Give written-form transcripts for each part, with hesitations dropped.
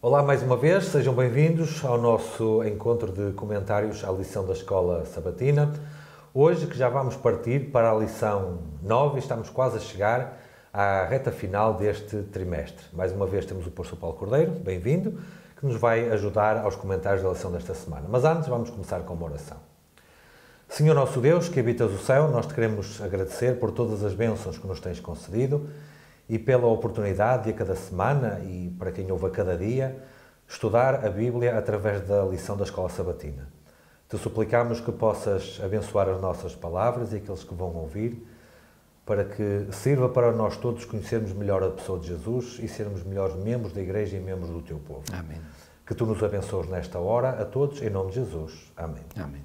Olá mais uma vez, sejam bem-vindos ao nosso encontro de comentários à lição da Escola Sabatina. Hoje que já vamos partir para a lição 9 e estamos quase a chegar à reta final deste trimestre. Mais uma vez temos o Pastor Paulo Cordeiro, bem-vindo, que nos vai ajudar aos comentários da lição desta semana. Mas antes vamos começar com uma oração. Senhor nosso Deus, que habitas o céu, nós te queremos agradecer por todas as bênçãos que nos tens concedido e pela oportunidade de a cada semana e para quem ouve a cada dia, estudar a Bíblia através da lição da Escola Sabatina. Te suplicamos que possas abençoar as nossas palavras e aqueles que vão ouvir, para que sirva para nós todos conhecermos melhor a pessoa de Jesus e sermos melhores membros da Igreja e membros do Teu povo. Amém. Que Tu nos abençoes nesta hora, a todos, em nome de Jesus. Amém. Amém.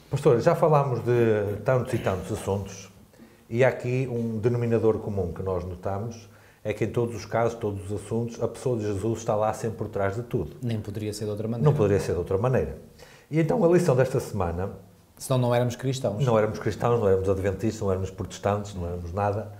Pastor, já falámos de tantos e tantos assuntos e há aqui um denominador comum que nós notamos, é que em todos os casos, todos os assuntos, a pessoa de Jesus está lá sempre por trás de tudo. Nem poderia ser de outra maneira. Não poderia ser de outra maneira. E então a lição desta semana... Senão não éramos cristãos. Não éramos cristãos, não éramos adventistas, não éramos protestantes, não éramos nada.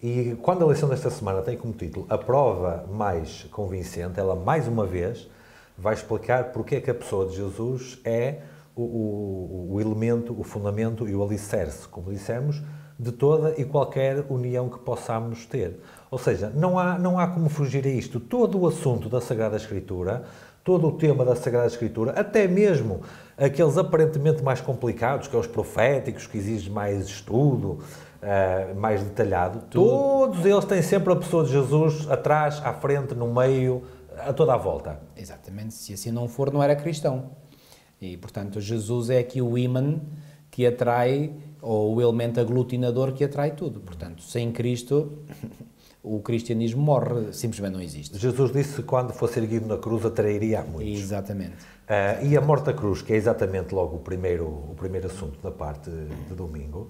E quando a lição desta semana tem como título a prova mais convincente, ela mais uma vez vai explicar porque é que a pessoa de Jesus é o elemento, o fundamento e o alicerce, como dissemos, de toda e qualquer união que possamos ter. Ou seja, não há como fugir a isto. Todo o assunto da Sagrada Escritura, todo o tema da Sagrada Escritura, até mesmo aqueles aparentemente mais complicados, que é os proféticos, que exigem mais estudo, mais detalhado, todos eles têm sempre a pessoa de Jesus atrás, à frente, no meio, a toda a volta. Exatamente. Se assim não for, não era cristão. E, portanto, Jesus é aqui o ímã que atrai, ou o elemento aglutinador que atrai tudo. Portanto, sem Cristo, o cristianismo morre, simplesmente não existe. Jesus disse que quando fosse erguido na cruz atrairia a muitos. Exatamente. E a morte da cruz, que é exatamente logo o primeiro assunto da parte de domingo,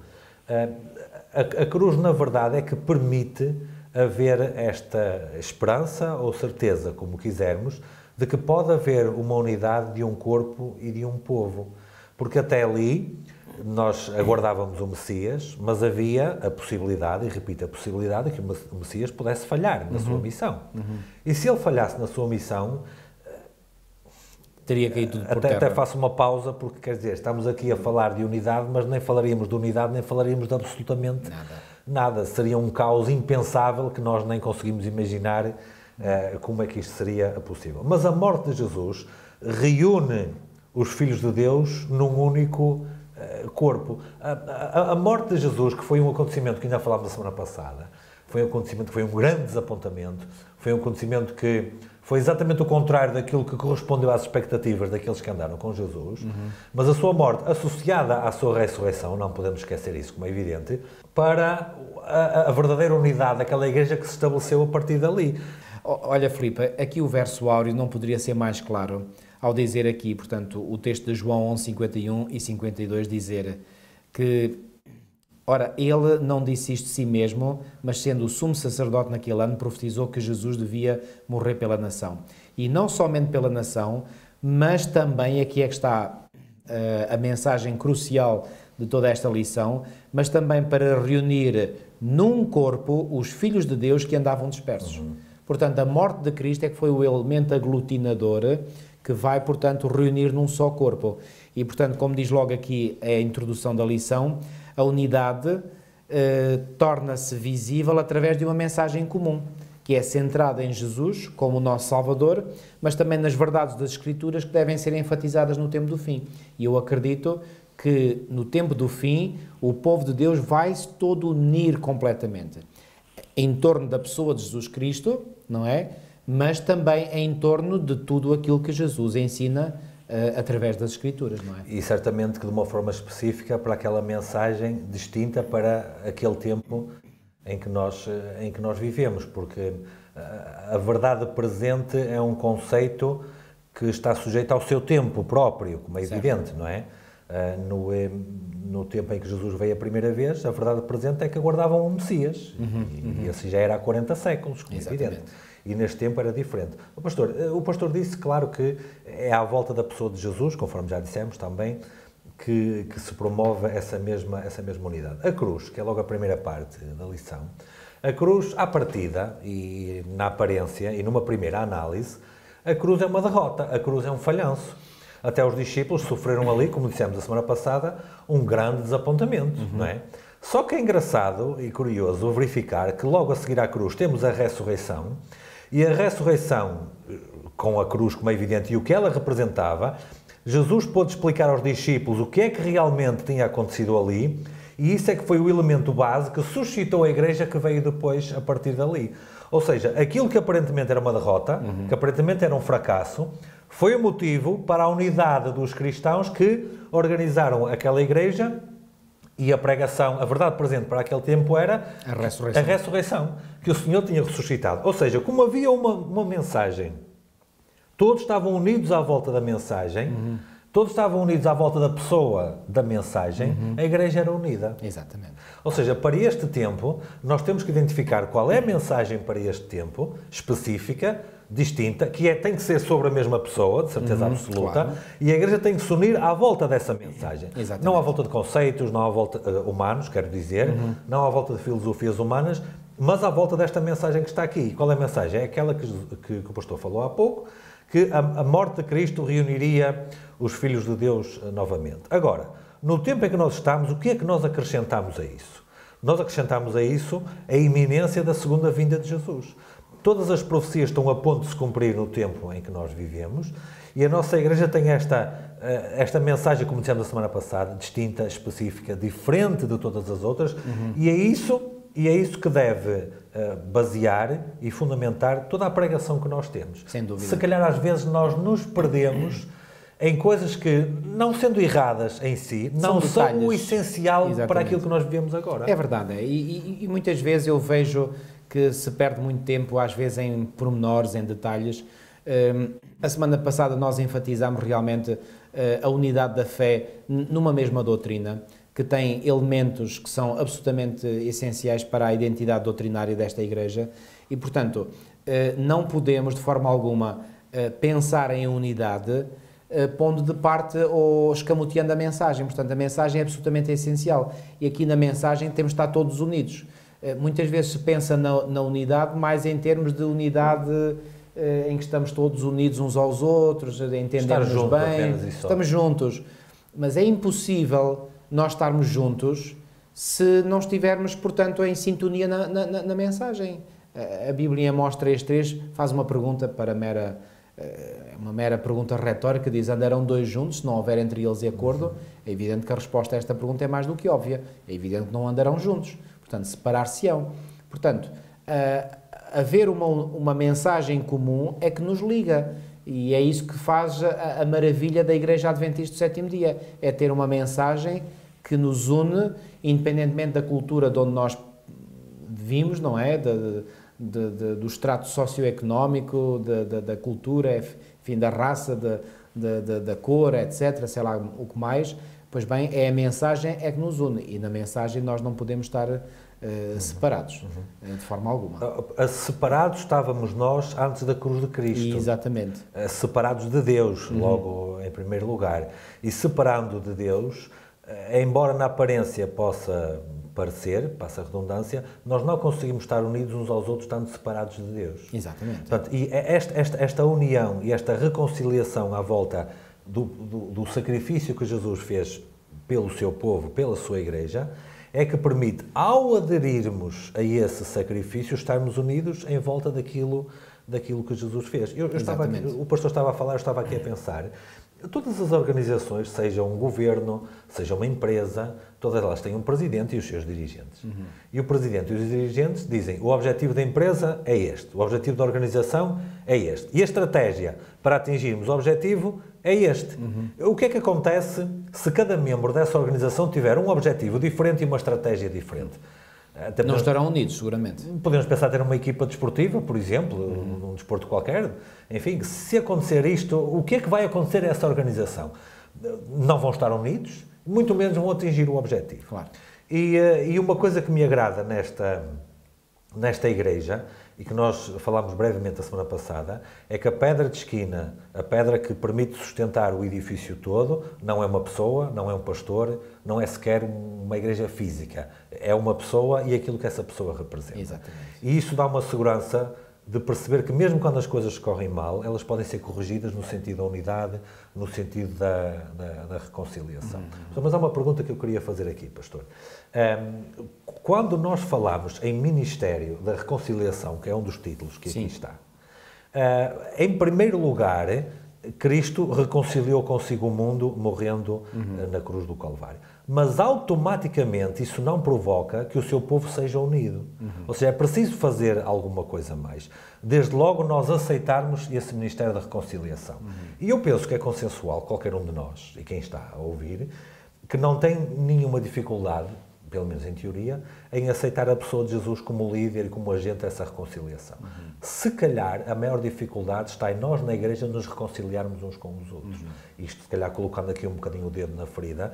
a cruz, na verdade, é que permite haver esta esperança ou certeza, como quisermos, de que pode haver uma unidade de um corpo e de um povo. Porque até ali nós aguardávamos o Messias, mas havia a possibilidade, e repito, a possibilidade de que o Messias pudesse falhar na sua missão. E se ele falhasse na sua missão, teria caído tudo por terra. Até faço uma pausa, porque quer dizer, estamos aqui a falar de unidade, mas nem falaríamos de unidade, nem falaríamos de absolutamente nada. Seria um caos impensável que nós nem conseguimos imaginar como é que isto seria possível. Mas a morte de Jesus reúne os filhos de Deus num único corpo. A morte de Jesus, que foi um acontecimento que ainda falámos na semana passada, foi um acontecimento que foi um grande desapontamento, foi um acontecimento que foi exatamente o contrário daquilo que correspondeu às expectativas daqueles que andaram com Jesus, mas a sua morte, associada à sua ressurreição, não podemos esquecer isso, como é evidente, para a verdadeira unidade daquela igreja que se estabeleceu a partir dali. Olha, Filipe, aqui o verso áureo não poderia ser mais claro ao dizer aqui, portanto, o texto de João 11, 51 e 52, dizer que, ora, ele não disse isto de si mesmo, mas sendo o sumo sacerdote naquele ano, profetizou que Jesus devia morrer pela nação. E não somente pela nação, mas também, aqui é que está a mensagem crucial de toda esta lição, mas também para reunir num corpo os filhos de Deus que andavam dispersos. Portanto, a morte de Cristo é que foi o elemento aglutinador que vai, portanto, reunir num só corpo. E, portanto, como diz logo aqui a introdução da lição, a unidade torna-se visível através de uma mensagem comum, que é centrada em Jesus como o nosso Salvador, mas também nas verdades das Escrituras que devem ser enfatizadas no tempo do fim. E eu acredito que no tempo do fim o povo de Deus vai-se todo unir completamente em torno da pessoa de Jesus Cristo, não é? Mas também em torno de tudo aquilo que Jesus ensina através das Escrituras, não é? E certamente que de uma forma específica para aquela mensagem distinta para aquele tempo em que nós vivemos, porque a verdade presente é um conceito que está sujeito ao seu tempo próprio, como é evidente, não é? No tempo em que Jesus veio a primeira vez, a verdade presente é que aguardavam o Messias, e assim já era há 40 séculos, como é evidente. E neste tempo era diferente. O pastor disse, claro, que é à volta da pessoa de Jesus, conforme já dissemos também, que se promove essa mesma unidade. A cruz, que é logo a primeira parte da lição, a cruz, à partida, e na aparência, e numa primeira análise, a cruz é uma derrota, a cruz é um falhanço. Até os discípulos sofreram ali, como dissemos a semana passada, um grande desapontamento, não é? Só que é engraçado e curioso verificar que logo a seguir à cruz temos a ressurreição, e a ressurreição, com a cruz como é evidente, e o que ela representava, Jesus pôde explicar aos discípulos o que é que realmente tinha acontecido ali, e isso é que foi o elemento base que suscitou a igreja que veio depois a partir dali. Ou seja, aquilo que aparentemente era uma derrota, que aparentemente era um fracasso, foi o motivo para a unidade dos cristãos que organizaram aquela igreja, e a pregação, a verdade presente para aquele tempo era a ressurreição, que o Senhor tinha ressuscitado. Ou seja, como havia uma mensagem, todos estavam unidos à volta da mensagem, todos estavam unidos à volta da pessoa da mensagem, a igreja era unida. Exatamente. Ou seja, para este tempo, nós temos que identificar qual é a mensagem para este tempo, específica, distinta, que tem que ser sobre a mesma pessoa, de certeza absoluta, claro. e a igreja tem que se unir à volta dessa mensagem. Exatamente. Não à volta de conceitos, não à volta humanos, quero dizer, não à volta de filosofias humanas, mas à volta desta mensagem que está aqui. E qual é a mensagem? É aquela que o pastor falou há pouco, que a morte de Cristo reuniria os filhos de Deus novamente. Agora, no tempo em que nós estamos, o que é que nós acrescentamos a isso? Nós acrescentamos a isso a iminência da segunda vinda de Jesus. Todas as profecias estão a ponto de se cumprir no tempo em que nós vivemos, e a nossa igreja tem esta mensagem, como dissemos a semana passada, distinta, específica, diferente de todas as outras, e é isso que deve basear e fundamentar toda a pregação que nós temos. Sem dúvida. Se calhar às vezes nós nos perdemos em coisas que, não sendo erradas em si, não são o essencial. Exatamente. Para aquilo que nós vivemos agora. É verdade, e muitas vezes eu vejo que se perde muito tempo, às vezes, em pormenores, em detalhes. A semana passada nós enfatizámos realmente a unidade da fé numa mesma doutrina, que tem elementos que são absolutamente essenciais para a identidade doutrinária desta Igreja, e, portanto, não podemos, de forma alguma, pensar em unidade pondo de parte ou escamoteando a mensagem. Portanto, a mensagem é absolutamente essencial, e aqui na mensagem temos de estar todos unidos. Muitas vezes se pensa na unidade mais em termos de unidade em que estamos todos unidos uns aos outros, entendemos bem, estamos juntos. Mas é impossível nós estarmos juntos se não estivermos, portanto, em sintonia na mensagem. A Bíblia, em Amós 3.3, faz uma pergunta uma mera pergunta retórica, diz: andarão dois juntos se não houver entre eles acordo? É evidente que a resposta a esta pergunta é mais do que óbvia. É evidente que não andarão juntos. Portanto, separar-se-ão. Portanto, haver uma mensagem comum é que nos liga, e é isso que faz a maravilha da Igreja Adventista do Sétimo Dia, é ter uma mensagem que nos une, independentemente da cultura de onde nós vimos, não é? Do extrato socioeconómico, da cultura, enfim, da raça, da cor, etc., sei lá o que mais. Pois bem, é a mensagem é que nos une, e na mensagem nós não podemos estar separados, de forma alguma. Separados estávamos nós antes da cruz de Cristo. Exatamente. Separados de Deus, logo em primeiro lugar. E separando de Deus, embora na aparência possa parecer, passa a redundância, nós não conseguimos estar unidos uns aos outros estando separados de Deus. Exatamente. Portanto, e esta união e esta reconciliação à volta do sacrifício que Jesus fez pelo seu povo, pela sua Igreja, é que permite, ao aderirmos a esse sacrifício, estarmos unidos em volta daquilo que Jesus fez. O pastor estava a falar, eu estava aqui a pensar, todas as organizações, seja um governo, seja uma empresa, todas elas têm um presidente e os seus dirigentes. E o presidente e os dirigentes dizem: o objetivo da empresa é este, o objetivo da organização é este, e a estratégia para atingirmos o objetivo é este. O que é que acontece se cada membro dessa organização tiver um objetivo diferente e uma estratégia diferente? Não estarão unidos, seguramente. Podemos pensar em ter uma equipa desportiva, por exemplo, num desporto qualquer. Enfim, se acontecer isto, o que é que vai acontecer a essa organização? Não vão estar unidos, muito menos vão atingir o objetivo. Claro. E uma coisa que me agrada nesta igreja, e que nós falámos brevemente a semana passada, é que a pedra de esquina, a pedra que permite sustentar o edifício todo, não é uma pessoa, não é um pastor, não é sequer uma igreja física. É uma pessoa e aquilo que essa pessoa representa. Exatamente. E isso dá uma segurança de perceber que mesmo quando as coisas correm mal, elas podem ser corrigidas no sentido da unidade, no sentido da reconciliação. Mas há uma pergunta que eu queria fazer aqui, pastor. Quando nós falamos em ministério da reconciliação, que é um dos títulos que aqui está, em primeiro lugar, Cristo reconciliou consigo o mundo morrendo na cruz do Calvário. Mas automaticamente isso não provoca que o seu povo seja unido. Ou seja, é preciso fazer alguma coisa mais. Desde logo nós aceitarmos esse Ministério da Reconciliação. E eu penso que é consensual, qualquer um de nós, e quem está a ouvir, que não tem nenhuma dificuldade, pelo menos em teoria, em aceitar a pessoa de Jesus como líder e como agente dessa reconciliação. Se calhar, a maior dificuldade está em nós, na Igreja, nos reconciliarmos uns com os outros. Isto, se calhar, colocando aqui um bocadinho o dedo na ferida,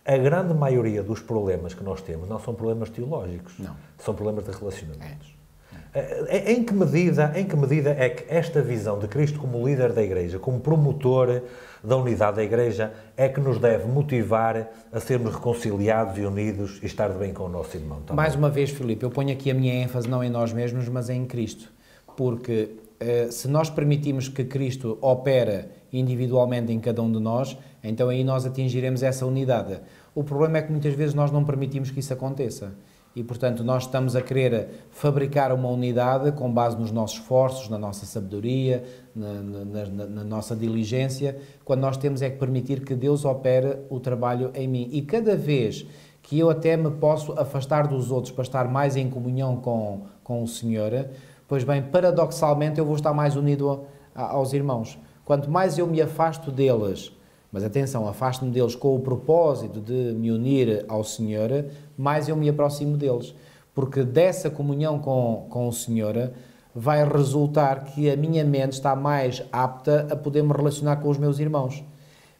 a grande maioria dos problemas que nós temos não são problemas teológicos, são problemas de relacionamentos. Em que medida é que esta visão de Cristo como líder da Igreja, como promotor da unidade da Igreja, é que nos deve motivar a sermos reconciliados e unidos e estar de bem com o nosso irmão também? Mais uma vez, Filipe, eu ponho aqui a minha ênfase não em nós mesmos, mas em Cristo. Porque se nós permitimos que Cristo opere individualmente em cada um de nós, então aí nós atingiremos essa unidade. O problema é que muitas vezes nós não permitimos que isso aconteça. E, portanto, nós estamos a querer fabricar uma unidade com base nos nossos esforços, na nossa sabedoria, na nossa diligência, quando nós temos é que permitir que Deus opere o trabalho em mim. E cada vez que eu até me posso afastar dos outros para estar mais em comunhão com o Senhor, pois bem, paradoxalmente eu vou estar mais unido aos irmãos. Quanto mais eu me afasto deles, mas atenção, afasto-me deles com o propósito de me unir ao Senhor, mais eu me aproximo deles. Porque dessa comunhão com o Senhor vai resultar que a minha mente está mais apta a poder me relacionar com os meus irmãos.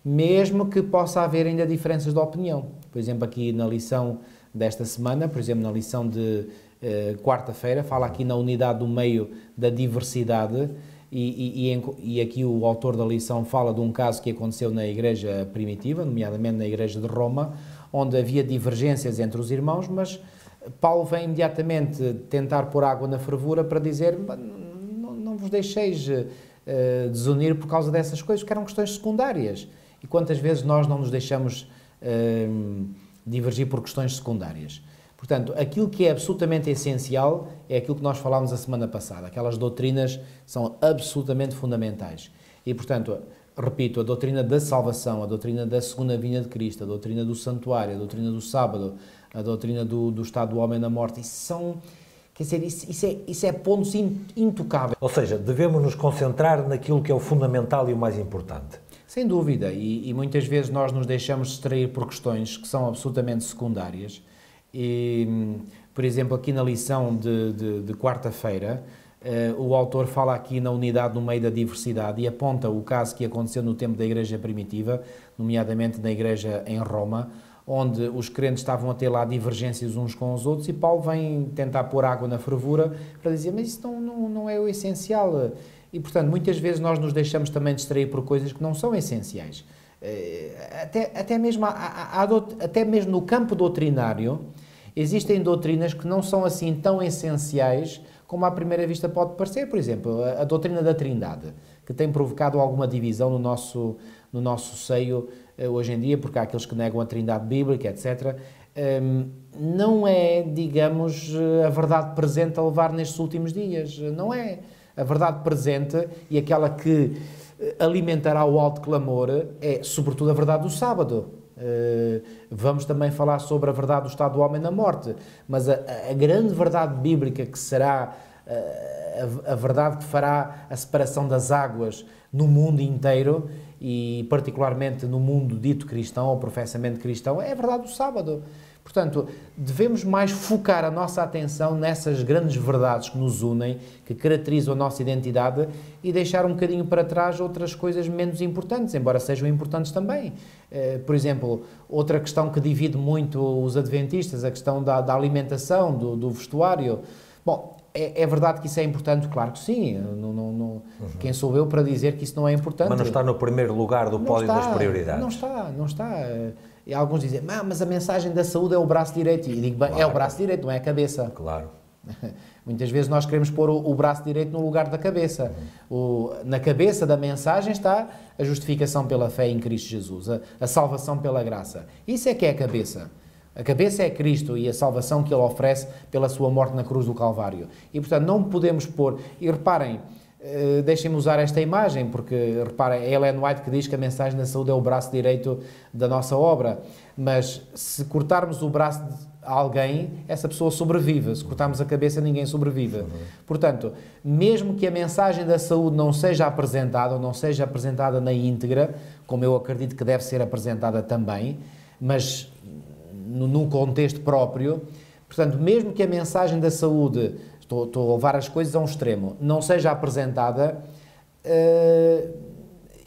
Mesmo que possa haver ainda diferenças de opinião. Por exemplo, aqui na lição desta semana, por exemplo, na lição de quarta-feira, fala aqui na unidade do meio da diversidade. E aqui o autor da lição fala de um caso que aconteceu na igreja primitiva, nomeadamente na igreja de Roma, onde havia divergências entre os irmãos, mas Paulo vem imediatamente tentar pôr água na fervura para dizer não vos deixeis desunir por causa dessas coisas, que eram questões secundárias. E quantas vezes nós não nos deixamos divergir por questões secundárias? Portanto, aquilo que é absolutamente essencial é aquilo que nós falámos a semana passada. Aquelas doutrinas são absolutamente fundamentais. E, portanto, repito, a doutrina da salvação, a doutrina da segunda vinda de Cristo, a doutrina do santuário, a doutrina do sábado, a doutrina do estado do homem na morte, isso são... Quer dizer, isso é pontos intocáveis. Ou seja, devemos nos concentrar naquilo que é o fundamental e o mais importante. Sem dúvida. E muitas vezes nós nos deixamos distrair por questões que são absolutamente secundárias. E, por exemplo, aqui na lição de quarta-feira, o autor fala aqui na unidade no meio da diversidade e aponta o caso que aconteceu no tempo da igreja primitiva, nomeadamente na igreja em Roma, onde os crentes estavam a ter lá divergências uns com os outros, e Paulo vem tentar pôr água na fervura para dizer, mas isso não é o essencial. E, portanto, muitas vezes nós nos deixamos também distrair por coisas que não são essenciais. Até mesmo no campo doutrinário, existem doutrinas que não são assim tão essenciais como à primeira vista pode parecer. Por exemplo, a doutrina da Trindade, que tem provocado alguma divisão no nosso seio hoje em dia, porque há aqueles que negam a Trindade bíblica, etc. Não é, digamos, a verdade presente a levar nestes últimos dias. Não é. A verdade presente e aquela que alimentará o alto clamor é, sobretudo, a verdade do sábado. Vamos também falar sobre a verdade do estado do homem na morte, mas a grande verdade bíblica que será a verdade que fará a separação das águas no mundo inteiro e particularmente no mundo dito cristão ou professamente cristão é a verdade do sábado. Portanto, devemos mais focar a nossa atenção nessas grandes verdades que nos unem, que caracterizam a nossa identidade e deixar um bocadinho para trás outras coisas menos importantes, embora sejam importantes também. Por exemplo, outra questão que divide muito os adventistas, a questão da alimentação, do vestuário. Bom, é verdade que isso é importante? Claro que sim. Quem sou eu para dizer que isso não é importante? Mas não está no primeiro lugar do pódio das prioridades. Não está. E alguns dizem, mas a mensagem da saúde é o braço direito. E digo, bem, claro. É o braço direito, não é a cabeça. Claro. Muitas vezes nós queremos pôr o braço direito no lugar da cabeça. Na cabeça da mensagem está a justificação pela fé em Cristo Jesus, a salvação pela graça. Isso é que é a cabeça. A cabeça é Cristo e a salvação que Ele oferece pela sua morte na cruz do Calvário. E, portanto, não podemos pôr... E reparem, deixem-me usar esta imagem, porque, reparem, é Ellen White que diz que a mensagem da saúde é o braço direito da nossa obra. Mas, se cortarmos o braço de alguém, essa pessoa sobrevive. Se cortarmos a cabeça, ninguém sobrevive. Portanto, mesmo que a mensagem da saúde não seja apresentada, ou não seja apresentada na íntegra, como eu acredito que deve ser apresentada também, mas num contexto próprio, portanto, mesmo que a mensagem da saúde, estou a levar as coisas a um extremo, não seja apresentada,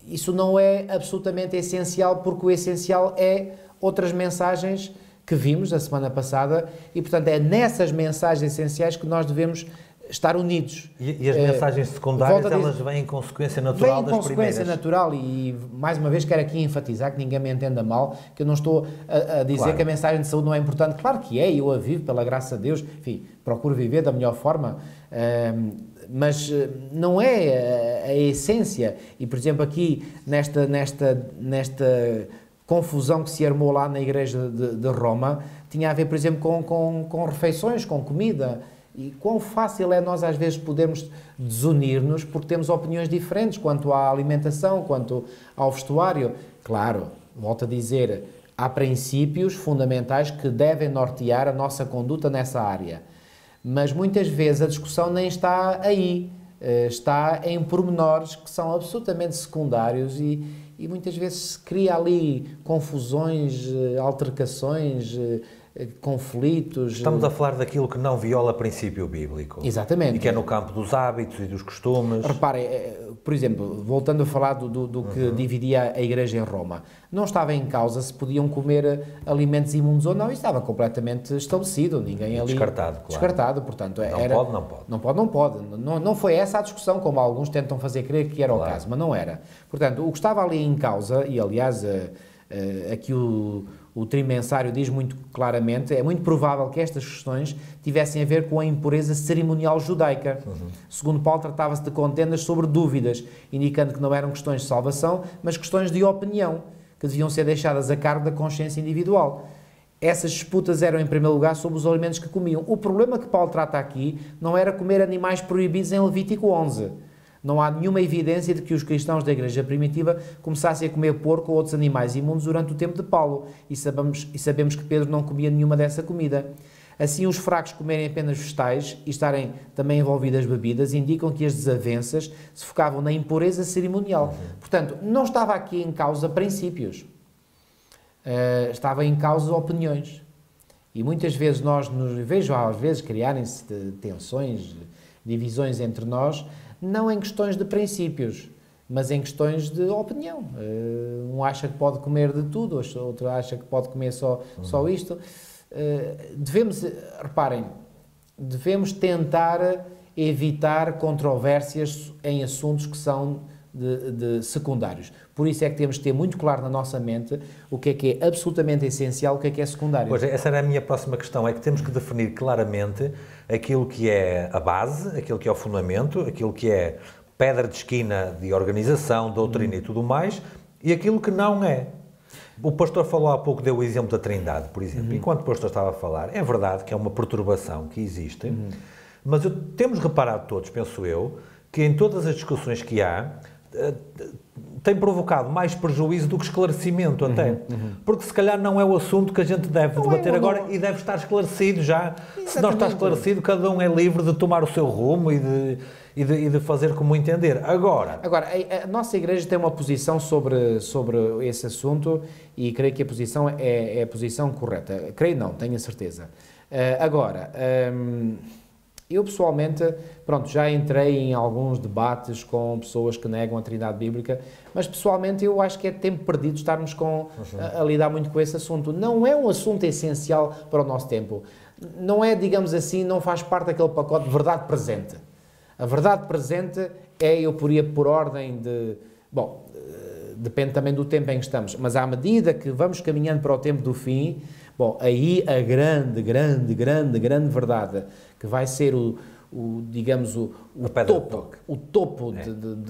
isso não é absolutamente essencial, porque o essencial é outras mensagens que vimos a semana passada e, portanto, é nessas mensagens essenciais que nós devemos estar unidos. E as mensagens secundárias, elas vêm em consequência natural das primeiras? Vêm em consequência natural e, mais uma vez, quero aqui enfatizar, que ninguém me entenda mal, que eu não estou a dizer claro que a mensagem de saúde não é importante. Claro que é, eu a vivo pela graça de Deus, enfim, procuro viver da melhor forma, mas não é a essência. E, por exemplo, aqui, nesta confusão que se armou lá na igreja de Roma, tinha a ver, por exemplo, com refeições, com comida. E quão fácil é nós, às vezes, podermos desunir-nos porque temos opiniões diferentes quanto à alimentação, quanto ao vestuário. Claro, volto a dizer, há princípios fundamentais que devem nortear a nossa conduta nessa área. Mas, muitas vezes, a discussão nem está aí. Está em pormenores que são absolutamente secundários e muitas vezes se cria ali confusões, altercações, conflitos. Estamos a falar daquilo que não viola princípio bíblico. Exatamente. E que é no campo dos hábitos e dos costumes. Reparem, por exemplo, voltando a falar do que dividia a igreja em Roma, não estava em causa se podiam comer alimentos imundos ou não, isso estava completamente estabelecido, ninguém ali... Descartado, claro. Descartado, portanto... Não pode. Não foi essa a discussão, como alguns tentam fazer crer que era o caso, mas não era. Portanto, o que estava ali em causa, e aliás, aqui o trimensário diz muito claramente, é muito provável que estas questões tivessem a ver com a impureza cerimonial judaica. Segundo Paulo, tratava-se de contendas sobre dúvidas, indicando que não eram questões de salvação, mas questões de opinião, que deviam ser deixadas a cargo da consciência individual. Essas disputas eram, em primeiro lugar, sobre os alimentos que comiam. O problema que Paulo trata aqui não era comer animais proibidos em Levítico 11. Não há nenhuma evidência de que os cristãos da igreja primitiva começassem a comer porco ou outros animais imundos durante o tempo de Paulo, e sabemos que Pedro não comia nenhuma dessa comida. Assim, os fracos comerem apenas vegetais e estarem também envolvidas bebidas indicam que as desavenças se focavam na impureza cerimonial. Portanto, não estava aqui em causa princípios, estava em causa opiniões. E muitas vezes vejo às vezes criarem-se tensões, divisões entre nós, não em questões de princípios, mas em questões de opinião. Um acha que pode comer de tudo, outro acha que pode comer só isto. Reparem, devemos tentar evitar controvérsias em assuntos que são de secundários. Por isso é que temos de ter muito claro na nossa mente o que é absolutamente essencial, o que é secundário. Pois, essa era a minha próxima questão, é que temos que definir claramente aquilo que é a base, aquilo que é o fundamento, aquilo que é pedra de esquina de organização, doutrina e tudo mais, e aquilo que não é. O pastor falou há pouco, deu o exemplo da Trindade, por exemplo. Enquanto o pastor estava a falar, é verdade que é uma perturbação que existe, mas temos reparado todos, penso eu, que em todas as discussões que há, tem provocado mais prejuízo do que esclarecimento até. Porque se calhar não é o assunto que a gente deve debater agora e deve estar esclarecido já. Exatamente. Se não está esclarecido, cada um é livre de tomar o seu rumo e de fazer como entender. Agora, a nossa igreja tem uma posição sobre esse assunto e creio que a posição é a posição correta. Creio não, tenho a certeza. Eu pessoalmente, já entrei em alguns debates com pessoas que negam a Trindade Bíblica, mas pessoalmente eu acho que é tempo perdido estarmos a lidar muito com esse assunto. Não é um assunto essencial para o nosso tempo. Não é, digamos assim, não faz parte daquele pacote de verdade presente. A verdade presente é, eu poria por ordem de... depende também do tempo em que estamos, mas à medida que vamos caminhando para o tempo do fim, bom, aí a grande verdade, que vai ser digamos, o topo,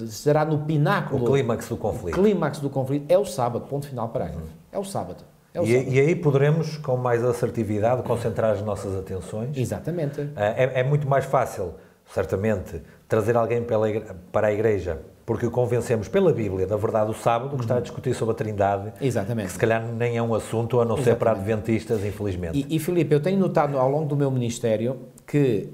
será no pináculo. O clímax do conflito. O clímax do conflito é o sábado, ponto final, parágrafo. É o sábado. E aí poderemos, com mais assertividade, concentrar as nossas atenções. Exatamente. É muito mais fácil, certamente, trazer alguém para a igreja, porque o convencemos pela Bíblia da verdade do sábado, que está a discutir sobre a Trindade. Exatamente. Que se calhar nem é um assunto, a não ser para adventistas, infelizmente. E Filipe, eu tenho notado ao longo do meu ministério que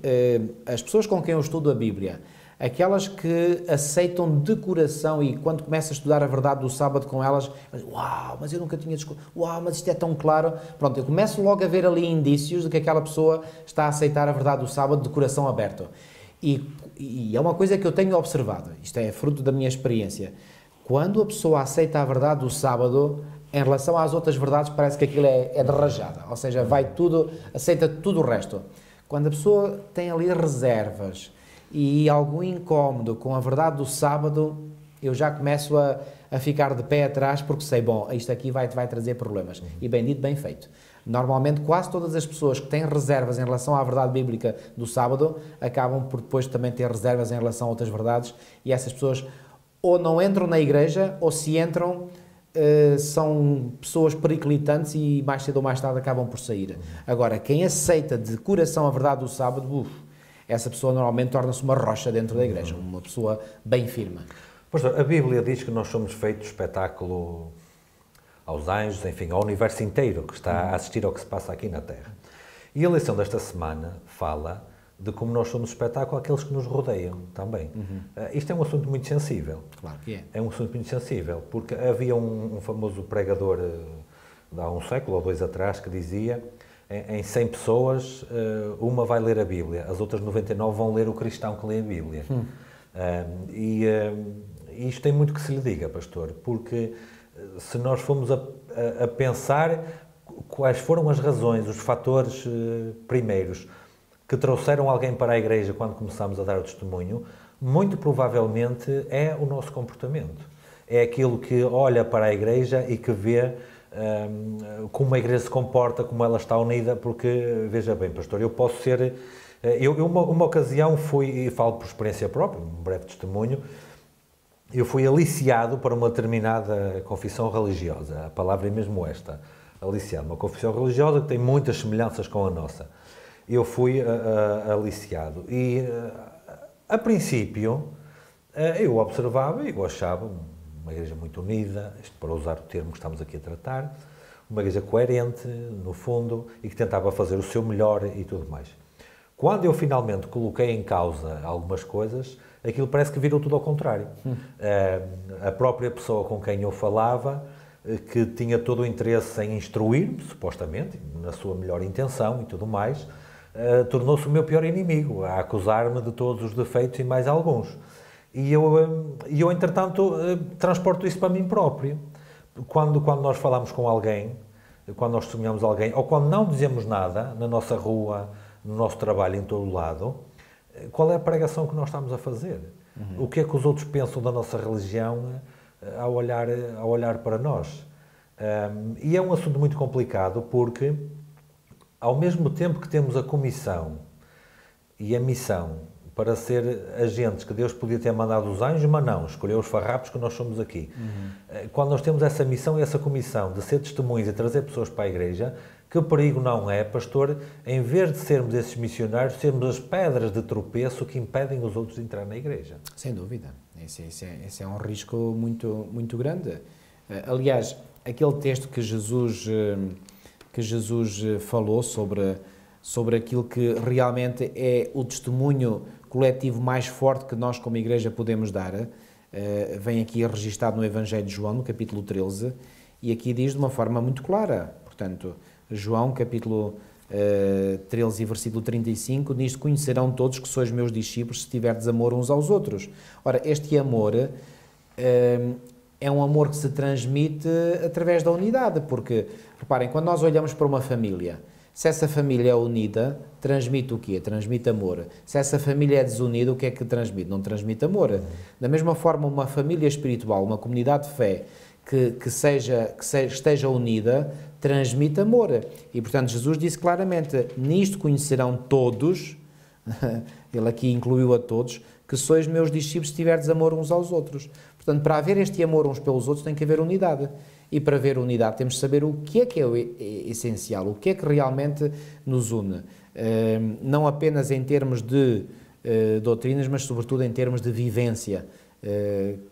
as pessoas com quem eu estudo a Bíblia, aquelas que aceitam de coração e quando começo a estudar a verdade do sábado com elas, uau, mas eu nunca tinha descoberto, uau, mas isto é tão claro. Pronto, eu começo logo a ver ali indícios de que aquela pessoa está a aceitar a verdade do sábado de coração aberto. E é uma coisa que eu tenho observado, isto é fruto da minha experiência. Quando a pessoa aceita a verdade do sábado, em relação às outras verdades, parece que aquilo é de rajada, ou seja, vai tudo, aceita tudo o resto. Quando a pessoa tem ali reservas e algum incómodo com a verdade do sábado, eu já começo a ficar de pé atrás porque sei, bom, isto aqui vai trazer problemas. E bem dito, bem feito. Normalmente, quase todas as pessoas que têm reservas em relação à verdade bíblica do sábado, acabam por depois também ter reservas em relação a outras verdades, e essas pessoas ou não entram na igreja, ou se entram, são pessoas periclitantes e mais cedo ou mais tarde acabam por sair. Agora, quem aceita de coração a verdade do sábado, essa pessoa normalmente torna-se uma rocha dentro da igreja, uma pessoa bem firme. Pastor, a Bíblia diz que nós somos feitos espetáculo aos anjos, enfim, ao universo inteiro que está a assistir ao que se passa aqui na Terra. E a lição desta semana fala de como nós somos espetáculo àqueles que nos rodeiam também. Isto é um assunto muito sensível. Claro que é. É um assunto muito sensível, porque havia um famoso pregador há um século ou dois atrás que dizia: em 100 pessoas, uma vai ler a Bíblia, as outras 99 vão ler o cristão que lê a Bíblia. E isto tem muito que se lhe diga, pastor, porque se nós formos a pensar quais foram as razões, os fatores primeiros que trouxeram alguém para a igreja quando começamos a dar o testemunho, muito provavelmente é o nosso comportamento. É aquilo que olha para a igreja e que vê como a igreja se comporta, como ela está unida, porque, veja bem, pastor, eu posso ser... uma ocasião fui, e falo por experiência própria, um breve testemunho, eu fui aliciado para uma determinada confissão religiosa, a palavra é mesmo esta, aliciado, uma confissão religiosa que tem muitas semelhanças com a nossa. Eu fui aliciado e, a princípio, eu observava e eu achava uma igreja muito unida, isto para usar o termo que estamos aqui a tratar, uma igreja coerente, no fundo, e que tentava fazer o seu melhor e tudo mais. Quando eu finalmente coloquei em causa algumas coisas, aquilo parece que virou tudo ao contrário. A própria pessoa com quem eu falava, que tinha todo o interesse em instruir-me, supostamente, na sua melhor intenção e tudo mais, tornou-se o meu pior inimigo, a acusar-me de todos os defeitos e mais alguns. E eu entretanto, transporto isso para mim próprio. Quando nós falamos com alguém, quando nós testemunhamos alguém, ou quando não dizemos nada, na nossa rua, no nosso trabalho, em todo o lado, qual é a pregação que nós estamos a fazer? O que é que os outros pensam da nossa religião ao olhar para nós? E é um assunto muito complicado porque, ao mesmo tempo que temos a comissão e a missão para ser agentes que Deus podia ter mandado os anjos, mas não, escolheu os farrapos que nós somos aqui. Quando nós temos essa missão e essa comissão de ser testemunhos e trazer pessoas para a igreja, que perigo não é, pastor, em vez de sermos esses missionários, sermos as pedras de tropeço que impedem os outros de entrar na igreja? Sem dúvida. Esse é um risco muito, muito grande. Aliás, aquele texto que Jesus falou sobre aquilo que realmente é o testemunho coletivo mais forte que nós como igreja podemos dar, vem aqui registado no Evangelho de João, no capítulo 13, e aqui diz de uma forma muito clara, portanto, João, capítulo 13 e versículo 35, diz: conhecerão todos que sois meus discípulos se tiverdes amor uns aos outros. Ora, este amor é um amor que se transmite através da unidade, porque, reparem, quando nós olhamos para uma família, Se essa família é unida, transmite o quê? Transmite amor. Se essa família é desunida, o que é que transmite? Não transmite amor. Da mesma forma, uma família espiritual, uma comunidade de fé que esteja unida, transmite amor. E, portanto, Jesus disse claramente, nisto conhecerão todos, ele aqui incluiu a todos, que sois meus discípulos se tiverdes amor uns aos outros. Portanto, para haver este amor uns pelos outros tem que haver unidade. E para haver unidade temos de saber o que é o essencial, o que é que realmente nos une. Não apenas em termos de doutrinas, mas sobretudo em termos de vivência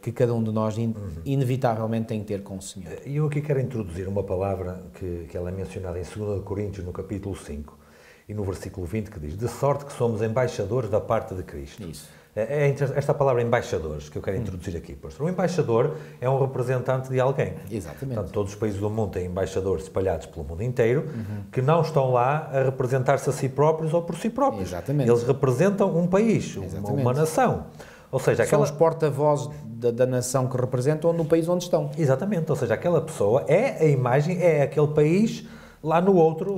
que cada um de nós inevitavelmente tem que ter com o Senhor. E eu aqui quero introduzir uma palavra que ela é mencionada em 2 Coríntios, no capítulo 5, e no versículo 20, que diz, de sorte que somos embaixadores da parte de Cristo. Isso. É esta palavra embaixadores que eu quero introduzir aqui, pastor. O embaixador é um representante de alguém. Exatamente. Portanto, todos os países do mundo têm embaixadores espalhados pelo mundo inteiro que não estão lá a representar-se a si próprios ou por si próprios. Exatamente. Eles representam um país, uma nação. Ou seja, são os porta-vozes da nação que representam no país onde estão. Exatamente. Ou seja, aquela pessoa é a imagem, é aquele país lá no outro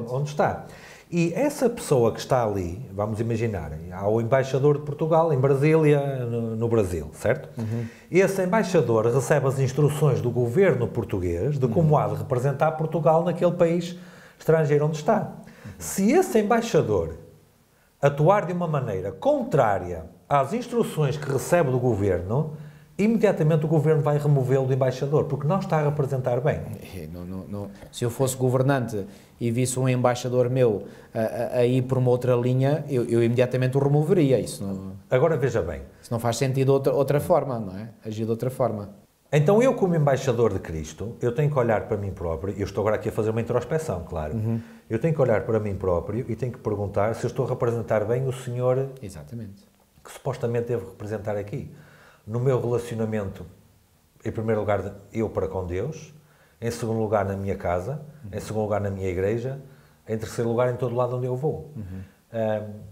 onde está. E essa pessoa que está ali, vamos imaginar, há o embaixador de Portugal em Brasília, no Brasil, certo? Esse embaixador recebe as instruções do governo português de como há de representar Portugal naquele país estrangeiro onde está. Se esse embaixador atuar de uma maneira contrária às instruções que recebe do governo, imediatamente o governo vai removê-lo do embaixador, porque não está a representar bem. Não. Se eu fosse governante e visse um embaixador meu a ir por uma outra linha, eu imediatamente o removeria. Agora veja bem. Isso não faz sentido outra forma, não é? Agir de outra forma. Então eu, como embaixador de Cristo, eu tenho que olhar para mim próprio, eu estou agora aqui a fazer uma introspeção, claro. Eu tenho que olhar para mim próprio e tenho que perguntar se eu estou a representar bem o Senhor que supostamente devo representar aqui. No meu relacionamento, em primeiro lugar, eu para com Deus, em segundo lugar, na minha casa, em segundo lugar, na minha igreja, em terceiro lugar, em todo lado onde eu vou.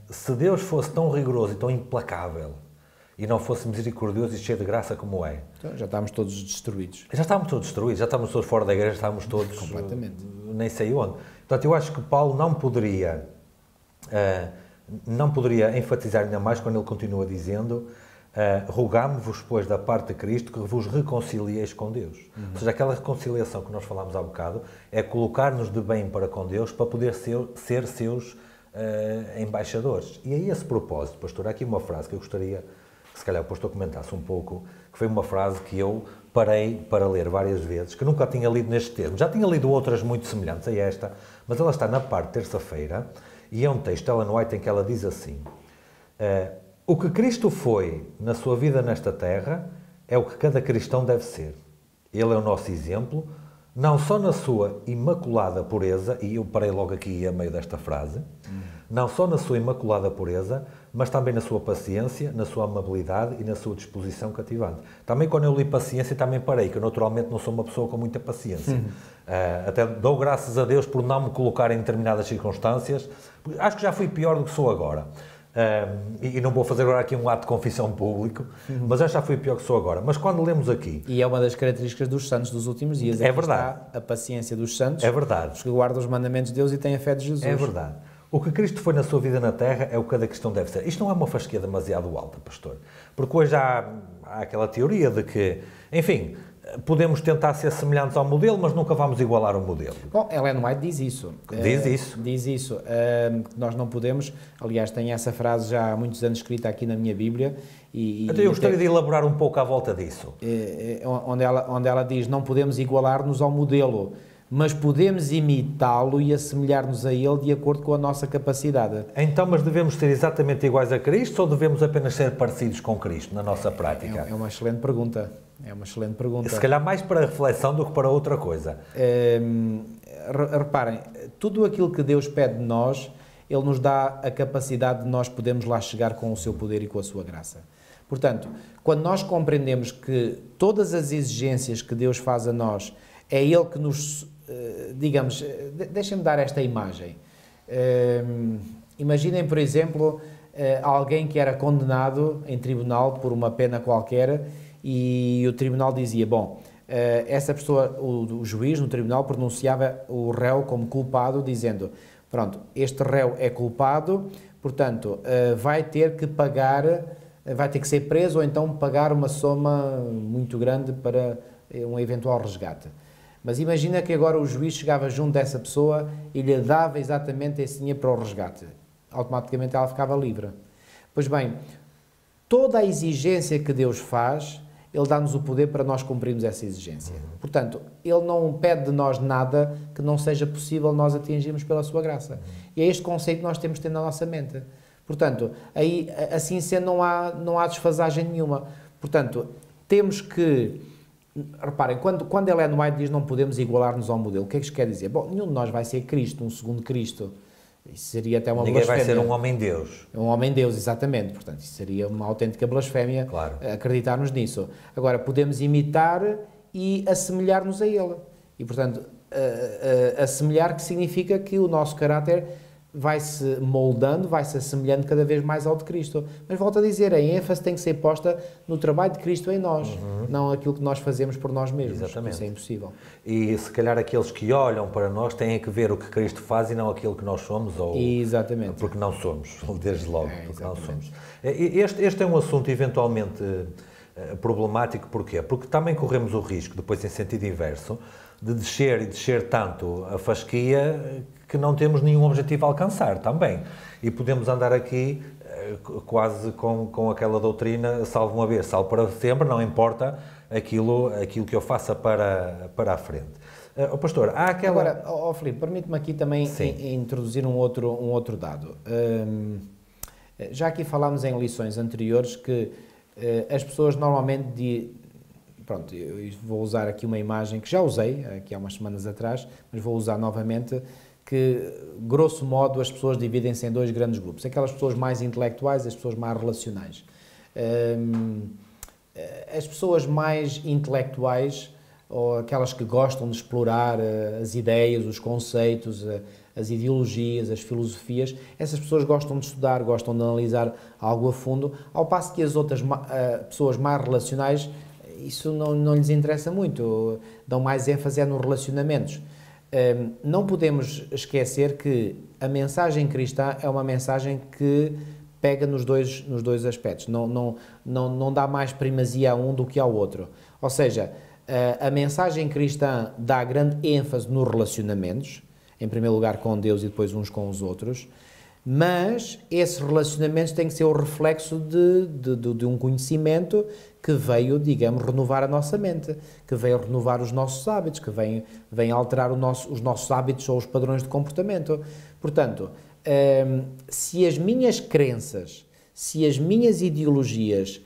Se Deus fosse tão rigoroso e tão implacável e não fosse misericordioso e cheio de graça como é... Então, já estávamos todos destruídos. Já estávamos todos destruídos, já estávamos todos fora da igreja, já estávamos todos... Completamente. Nem sei onde. Portanto, eu acho que Paulo não poderia enfatizar ainda mais quando ele continua dizendo... rogamo-vos, pois, da parte de Cristo, que vos reconcilieis com Deus. Ou seja, aquela reconciliação que nós falámos há bocado é colocar-nos de bem para com Deus para poder ser seus embaixadores. E a esse propósito, pastor, há aqui uma frase que eu gostaria que, se calhar, o pastor comentasse um pouco, que foi uma frase que eu parei para ler várias vezes, que nunca tinha lido neste termo. Já tinha lido outras muito semelhantes a esta, mas ela está na parte de terça-feira, e é um texto, Ellen White, em que ela diz assim... o que Cristo foi na sua vida nesta terra é o que cada cristão deve ser. Ele é o nosso exemplo, não só na sua imaculada pureza, e eu parei logo aqui a meio desta frase, não só na sua imaculada pureza, mas também na sua paciência, na sua amabilidade e na sua disposição cativante. Também quando eu li paciência, também parei, que eu naturalmente não sou uma pessoa com muita paciência. Até dou graças a Deus por não me colocar em determinadas circunstâncias. Acho que já fui pior do que sou agora. E não vou fazer agora aqui um ato de confissão público, mas já fui pior que sou agora. Mas quando lemos aqui... E é uma das características dos santos dos últimos dias. É verdade. Está a paciência dos santos. É verdade. Os que guardam os mandamentos de Deus e têm a fé de Jesus. É verdade. O que Cristo foi na sua vida na Terra é o que cada cristão deve ser. Isto não é uma fasquia demasiado alta, pastor. Porque hoje há aquela teoria de que, enfim... podemos tentar ser semelhantes ao modelo, mas nunca vamos igualar o modelo. Bom, Ellen White diz isso. Diz isso. Nós não podemos, aliás, tem essa frase já há muitos anos escrita aqui na minha Bíblia. Então eu gostaria de elaborar um pouco à volta disso. Onde ela diz, não podemos igualar-nos ao modelo, mas podemos imitá-lo e assemelhar-nos a ele de acordo com a nossa capacidade. Então, mas devemos ser exatamente iguais a Cristo ou devemos apenas ser parecidos com Cristo na nossa prática? É uma excelente pergunta. É uma excelente pergunta. Se calhar mais para reflexão do que para outra coisa. Reparem, tudo aquilo que Deus pede de nós, Ele nos dá a capacidade de nós podermos lá chegar com o seu poder e com a sua graça. Portanto, quando nós compreendemos que todas as exigências que Deus faz a nós, é Ele que nos, digamos, deixem-me dar esta imagem. Imaginem, por exemplo, alguém que era condenado em tribunal por uma pena qualquer e o tribunal dizia, bom, essa pessoa, o juiz no tribunal pronunciava o réu como culpado, dizendo, pronto, este réu é culpado, portanto, vai ter que pagar, vai ter que ser preso ou então pagar uma soma muito grande para um eventual resgate. Mas imagina que agora o juiz chegava junto dessa pessoa e lhe dava exatamente esse dinheiro para o resgate. Automaticamente ela ficava livre. Pois bem, toda a exigência que Deus faz, Ele dá-nos o poder para nós cumprirmos essa exigência. Portanto, Ele não pede de nós nada que não seja possível nós atingirmos pela Sua graça. E é este conceito que nós temos de ter na nossa mente. Portanto, aí, assim sendo, não há desfasagem nenhuma. Portanto, temos que... Reparem, quando Ellen White diz não podemos igualar-nos ao modelo, o que é que isto quer dizer? Bom, nenhum de nós vai ser Cristo, um segundo Cristo. Isso seria até uma blasfémia. Ninguém vai ser um homem-deus. Um homem-deus, exatamente. Portanto, isso seria uma autêntica blasfémia, claro, acreditarmos nisso. Agora, podemos imitar e assemelhar-nos a Ele. E, portanto, assemelhar que significa que o nosso caráter vai-se moldando, vai-se assemelhando cada vez mais ao de Cristo. Mas volto a dizer, a ênfase tem que ser posta no trabalho de Cristo em nós, não aquilo que nós fazemos por nós mesmos. Exatamente. Isso é impossível. E se calhar aqueles que olham para nós têm que ver o que Cristo faz e não aquilo que nós somos, ou exatamente, porque não somos, desde logo, porque não somos. Este é um assunto eventualmente problemático, porquê? Porque também corremos o risco, depois em sentido inverso, de descer tanto a fasquia que não temos nenhum objetivo a alcançar também. E podemos andar aqui quase com aquela doutrina, salvo uma vez, salvo para sempre, não importa aquilo que eu faça para a frente. Pastor, há aquela... Agora, Filipe, permite-me aqui também introduzir um outro dado. Já aqui falámos em lições anteriores que as pessoas normalmente... Pronto, eu vou usar aqui uma imagem que já usei, aqui há umas semanas atrás, mas vou usar novamente, que, grosso modo, as pessoas dividem-se em dois grandes grupos. Aquelas pessoas mais intelectuais e as pessoas mais relacionais. As pessoas mais intelectuais, ou aquelas que gostam de explorar as ideias, os conceitos, as ideologias, as filosofias, essas pessoas gostam de estudar, gostam de analisar algo a fundo, ao passo que as outras pessoas mais relacionais, isso não lhes interessa muito, dão mais ênfase nos relacionamentos. Não podemos esquecer que a mensagem cristã é uma mensagem que pega nos dois aspectos, não dá mais primazia a um do que ao outro. Ou seja, a mensagem cristã dá grande ênfase nos relacionamentos, em primeiro lugar com Deus e depois uns com os outros, mas esses relacionamentos têm que ser o reflexo de um conhecimento que veio, digamos, renovar a nossa mente, que veio renovar os nossos hábitos, que vem alterar os nossos hábitos ou os padrões de comportamento. Portanto, se as minhas crenças, se as minhas ideologias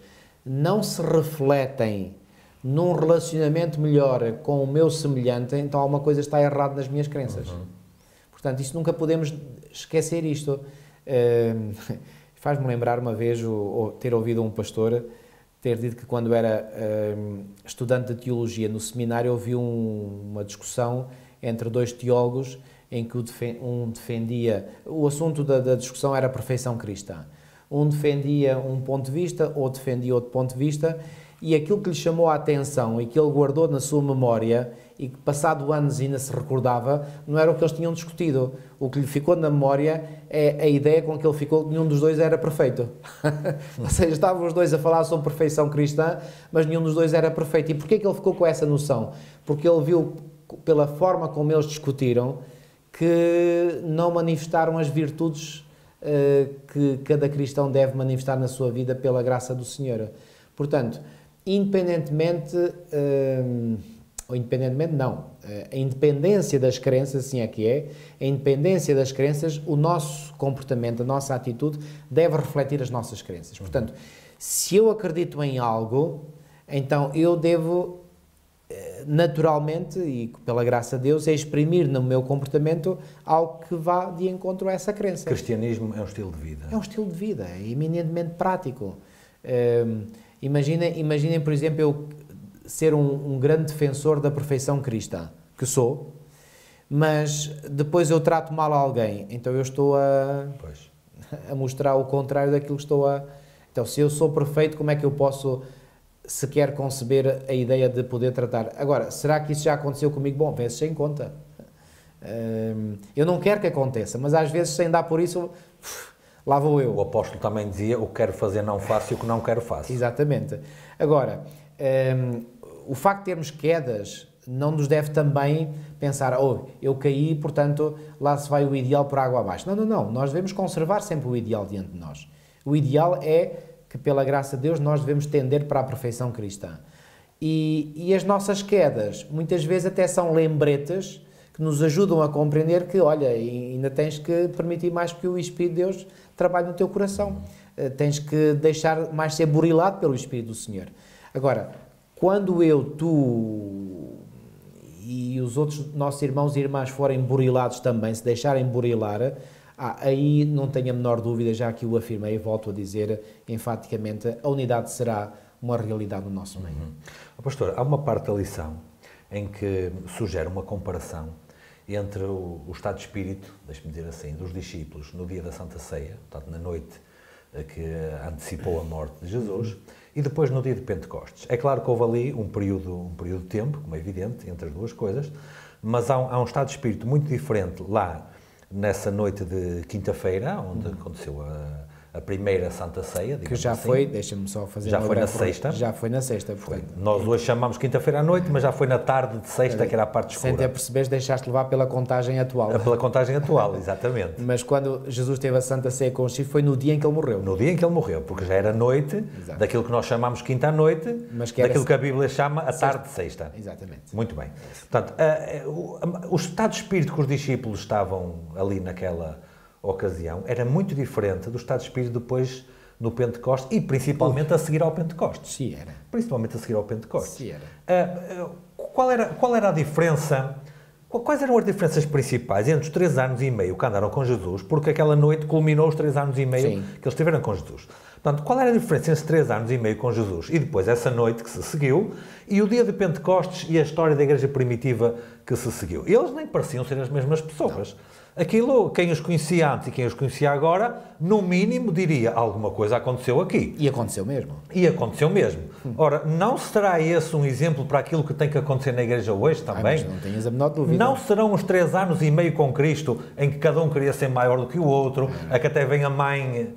não se refletem num relacionamento melhor com o meu semelhante, então alguma coisa está errada nas minhas crenças. Portanto, isso nunca podemos esquecer isto. Faz-me lembrar uma vez ter ouvido um pastor ter dito que quando era estudante de teologia no seminário ouviu uma discussão entre dois teólogos em que um defendia, o assunto da discussão era a perfeição cristã. Um defendia um ponto de vista, outro defendia outro ponto de vista, e aquilo que lhe chamou a atenção e que ele guardou na sua memória e que passado anos ainda se recordava, não era o que eles tinham discutido. O que lhe ficou na memória é a ideia com que ele ficou que nenhum dos dois era perfeito. Ou seja, estavam os dois a falar sobre perfeição cristã, mas nenhum dos dois era perfeito. E porquê que ele ficou com essa noção? Porque ele viu, pela forma como eles discutiram, que não manifestaram as virtudes que cada cristão deve manifestar na sua vida pela graça do Senhor. Portanto, independentemente, ou independentemente não, a independência das crenças, assim é que é, a independência das crenças, o nosso comportamento, a nossa atitude deve refletir as nossas crenças. Portanto, se eu acredito em algo, então eu devo naturalmente e pela graça de Deus é exprimir no meu comportamento algo que vá de encontro a essa crença. O cristianismo é um estilo de vida. É um estilo de vida, é eminentemente prático. Imaginem, por exemplo, eu ser um grande defensor da perfeição cristã, que sou, mas depois eu trato mal alguém, então eu estou a mostrar o contrário daquilo que estou a... Então, se eu sou perfeito, como é que eu posso sequer conceber a ideia de poder tratar. Agora, será que isso já aconteceu comigo? Bom, vezes sem conta. Eu não quero que aconteça, mas às vezes sem dar por isso, lá vou eu. O apóstolo também dizia, o que quero fazer não faço e o que não quero faço. Exatamente. Agora, o facto de termos quedas não nos deve também pensar, eu caí, portanto, lá se vai o ideal por água abaixo. Não. Nós devemos conservar sempre o ideal diante de nós. O ideal é que, pela graça de Deus, nós devemos tender para a perfeição cristã. E as nossas quedas, muitas vezes até são lembretes que nos ajudam a compreender que, olha, ainda tens que permitir mais que o Espírito de Deus trabalhe no teu coração. Tens que deixar mais ser burilado pelo Espírito do Senhor. Agora, quando tu e os outros nossos irmãos e irmãs forem burilados também, se deixarem burilar, aí não tenho a menor dúvida, já que o afirmei e volto a dizer enfaticamente, a unidade será uma realidade no nosso meio. Pastor, há uma parte da lição em que sugere uma comparação entre o estado de espírito, deixe-me dizer assim, dos discípulos no dia da Santa Ceia, portanto na noite que antecipou a morte de Jesus, e depois no dia de Pentecostes. É claro que houve ali um período de tempo, como é evidente, entre as duas coisas, mas há um estado de espírito muito diferente lá, nessa noite de quinta-feira, onde aconteceu a primeira Santa Ceia, que já assim. Foi, deixa-me só fazer já foi na sexta. Já foi na sexta, portanto. Nós hoje chamamos quinta-feira à noite, mas já foi na tarde de sexta, que era a parte escura. Sem te aperceberes, deixaste levar pela contagem atual. Pela contagem atual, exatamente. Mas quando Jesus teve a Santa Ceia com os discípulos, foi no dia em que ele morreu. No dia em que ele morreu, porque já era noite, exato, daquilo que nós chamamos quinta à noite, mas que daquilo que a Bíblia chama a tarde de sexta. Exatamente. Muito bem. Portanto, o estado de espírito que os discípulos estavam ali naquela ocasião era muito diferente do estado de espírito depois no Pentecostes e principalmente a seguir ao Pentecostes. Sim, era. Principalmente a seguir ao Pentecostes. Sim, era. Qual era a diferença? Quais eram as diferenças principais entre os 3 anos e meio que andaram com Jesus, porque aquela noite culminou os 3 anos e meio, sim, que eles estiveram com Jesus? Portanto, qual era a diferença entre 3 anos e meio com Jesus e depois essa noite que se seguiu e o dia de Pentecostes e a história da igreja primitiva que se seguiu? Eles nem pareciam ser as mesmas pessoas. Não. Aquilo, quem os conhecia antes e quem os conhecia agora, no mínimo diria, alguma coisa aconteceu aqui. E aconteceu mesmo. E aconteceu mesmo. Ora, não será esse um exemplo para aquilo que tem que acontecer na igreja hoje também? Mas não tenhas a menor dúvida. Não serão os 3 anos e meio com Cristo, em que cada um queria ser maior do que o outro, a que até vem a mãe,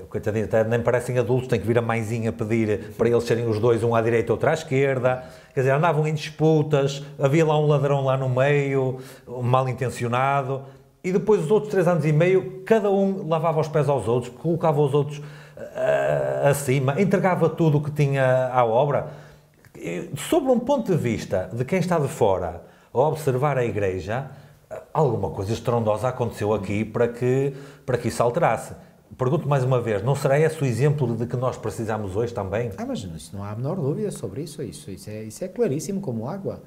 coitadinho, até nem parecem adultos, tem que vir a mãezinha pedir para eles serem os dois, um à direita e outro à esquerda. Quer dizer, andavam em disputas, havia lá um ladrão lá no meio, um mal intencionado. E depois os outros 3 anos e meio, cada um lavava os pés aos outros, colocava os outros acima, entregava tudo o que tinha à obra. Sob um ponto de vista de quem está de fora a observar a igreja, alguma coisa estrondosa aconteceu aqui para que isso alterasse. Pergunto mais uma vez, não será esse o exemplo de que nós precisamos hoje também? Mas isso não há a menor dúvida sobre isso. Isso é claríssimo como água.